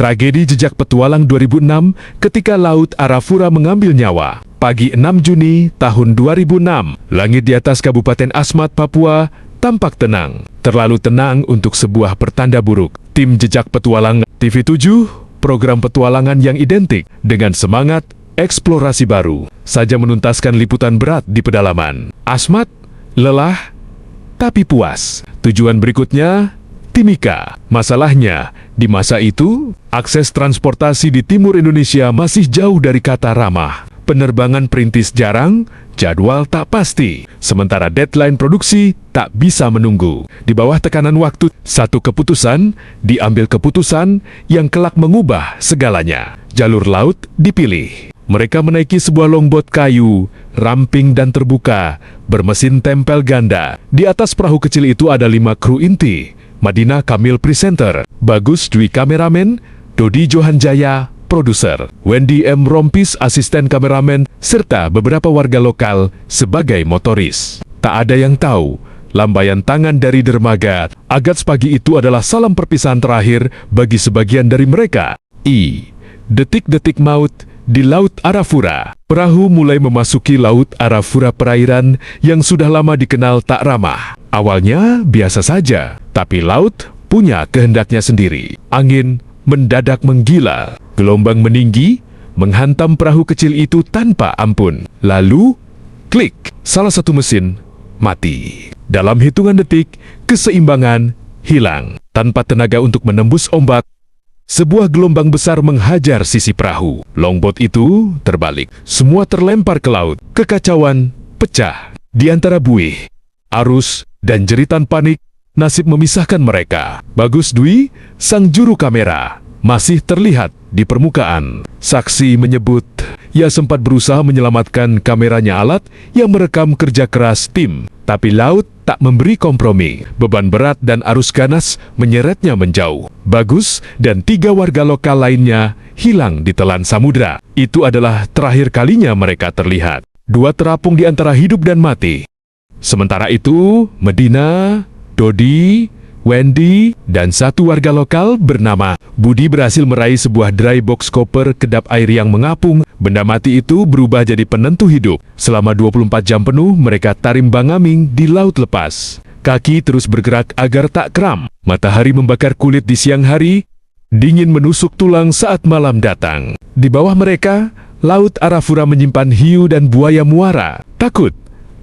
Tragedi Jejak Petualang 2006 ketika Laut Arafura mengambil nyawa. Pagi 6 Juni tahun 2006, langit di atas Kabupaten Asmat, Papua tampak tenang. Terlalu tenang untuk sebuah pertanda buruk. Tim Jejak Petualang TV7, program petualangan yang identik dengan semangat eksplorasi baru, saja menuntaskan liputan berat di pedalaman. Asmat, lelah, tapi puas. Tujuan berikutnya, Timika. Masalahnya, di masa itu, akses transportasi di timur Indonesia masih jauh dari kata ramah. Penerbangan perintis jarang, jadwal tak pasti, sementara deadline produksi tak bisa menunggu. Di bawah tekanan waktu, satu keputusan diambil, keputusan yang kelak mengubah segalanya. Jalur laut dipilih. Mereka menaiki sebuah longboat kayu, ramping dan terbuka, bermesin tempel ganda. Di atas perahu kecil itu ada 5 kru inti. Madinah Kamil presenter, Bagus Dwi kameramen, Dodi Johanjaya produser, Wendy M. Rompis asisten kameramen, serta beberapa warga lokal sebagai motoris. Tak ada yang tahu, lambaian tangan dari dermaga Agats pagi itu adalah salam perpisahan terakhir bagi sebagian dari mereka. Detik-detik maut di Laut Arafura. Perahu mulai memasuki Laut Arafura, perairan yang sudah lama dikenal tak ramah. Awalnya biasa saja, tapi laut punya kehendaknya sendiri. Angin mendadak menggila, gelombang meninggi, menghantam perahu kecil itu tanpa ampun. Lalu, klik, salah satu mesin mati. Dalam hitungan detik, keseimbangan hilang. Tanpa tenaga untuk menembus ombak, sebuah gelombang besar menghajar sisi perahu. Longboat itu terbalik. Semua terlempar ke laut. Kekacauan pecah. Di antara buih, arus, dan jeritan panik, nasib memisahkan mereka. Bagus Dwi, sang juru kamera, masih terlihat di permukaan. Saksi menyebut, ia sempat berusaha menyelamatkan kameranya, alat yang merekam kerja keras tim. Tapi laut tak memberi kompromi. Beban berat dan arus ganas menyeretnya menjauh. Bagus dan 3 warga lokal lainnya hilang ditelan samudera. Itu adalah terakhir kalinya mereka terlihat. 2 terapung di antara hidup dan mati. Sementara itu, Medina, Dodi, Wendy, dan 1 warga lokal bernama Budi berhasil meraih sebuah dry box koper kedap air yang mengapung. Benda mati itu berubah jadi penentu hidup. Selama 24 jam penuh, mereka tarim-bangaming di laut lepas. Kaki terus bergerak agar tak kram. Matahari membakar kulit di siang hari, dingin menusuk tulang saat malam datang. Di bawah mereka, Laut Arafura menyimpan hiu dan buaya muara. Takut,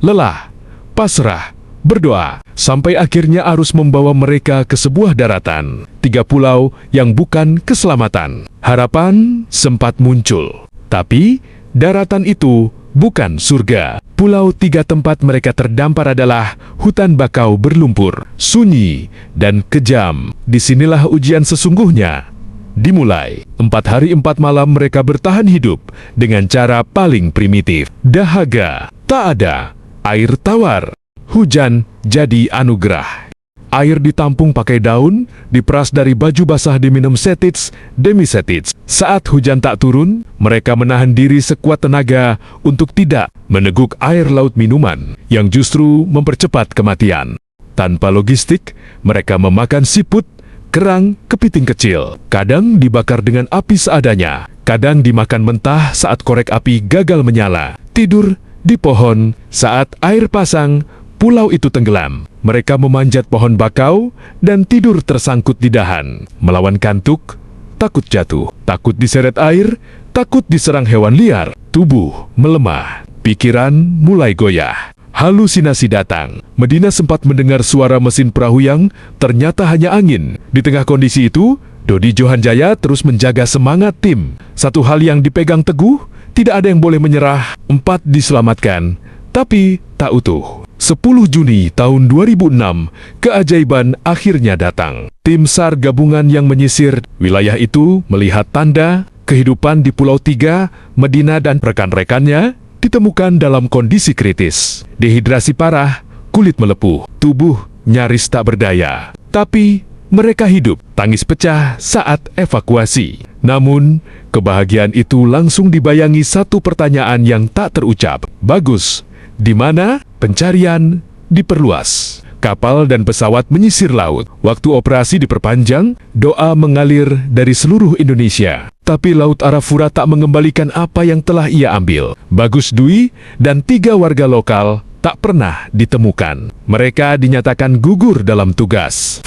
lelah, pasrah, berdoa, sampai akhirnya arus membawa mereka ke sebuah daratan. 3 pulau yang bukan keselamatan. Harapan sempat muncul, tapi daratan itu bukan surga. Pulau 3 tempat mereka terdampar adalah hutan bakau berlumpur, sunyi dan kejam. Disinilah ujian sesungguhnya dimulai. 4 hari 4 malam mereka bertahan hidup dengan cara paling primitif. Dahaga tak ada, air tawar. Hujan jadi anugerah. Air ditampung pakai daun, diperas dari baju basah diminum setits demi setits. Saat hujan tak turun, mereka menahan diri sekuat tenaga untuk tidak meneguk air laut minuman yang justru mempercepat kematian. Tanpa logistik, mereka memakan siput, kerang, kepiting kecil. Kadang dibakar dengan api seadanya, kadang dimakan mentah saat korek api gagal menyala. Tidur di pohon saat air pasang, pulau itu tenggelam. Mereka memanjat pohon bakau dan tidur tersangkut di dahan. Melawan kantuk, takut jatuh, takut diseret air, takut diserang hewan liar. Tubuh melemah, pikiran mulai goyah. Halusinasi datang. Medina sempat mendengar suara mesin perahu yang ternyata hanya angin. Di tengah kondisi itu, Dodi Johanjaya terus menjaga semangat tim. Satu hal yang dipegang teguh, tidak ada yang boleh menyerah. 4 diselamatkan, tapi tak utuh. 10 Juni tahun 2006, keajaiban akhirnya datang. Tim SAR gabungan yang menyisir wilayah itu melihat tanda kehidupan di Pulau 3, Medina dan rekan-rekannya ditemukan dalam kondisi kritis. Dehidrasi parah, kulit melepuh, tubuh nyaris tak berdaya. Tapi mereka hidup, tangis pecah saat evakuasi. Namun, kebahagiaan itu langsung dibayangi satu pertanyaan yang tak terucap. Bagus, di mana? Pencarian diperluas. Kapal dan pesawat menyisir laut. Waktu operasi diperpanjang, doa mengalir dari seluruh Indonesia. Tapi Laut Arafura tak mengembalikan apa yang telah ia ambil. Bagus Dwi dan 3 warga lokal tak pernah ditemukan. Mereka dinyatakan gugur dalam tugas.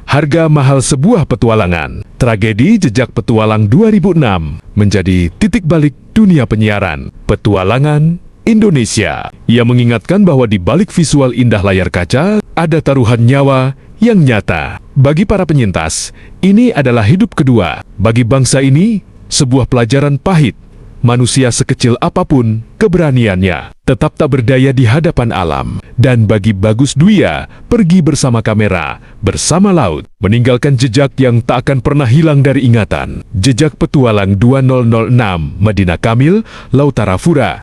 Harga mahal sebuah petualangan. Tragedi Jejak Petualang 2006 menjadi titik balik dunia penyiaran. Petualangan Indonesia. Ia mengingatkan bahwa di balik visual indah layar kaca, ada taruhan nyawa yang nyata. Bagi para penyintas, ini adalah hidup kedua. Bagi bangsa ini, sebuah pelajaran pahit. Manusia sekecil apapun keberaniannya, tetap tak berdaya di hadapan alam. Dan bagi Bagus Dwiya, pergi bersama kamera, bersama laut, meninggalkan jejak yang tak akan pernah hilang dari ingatan. Jejak Petualang 2006, Madinah Kamil, Laut Arafura.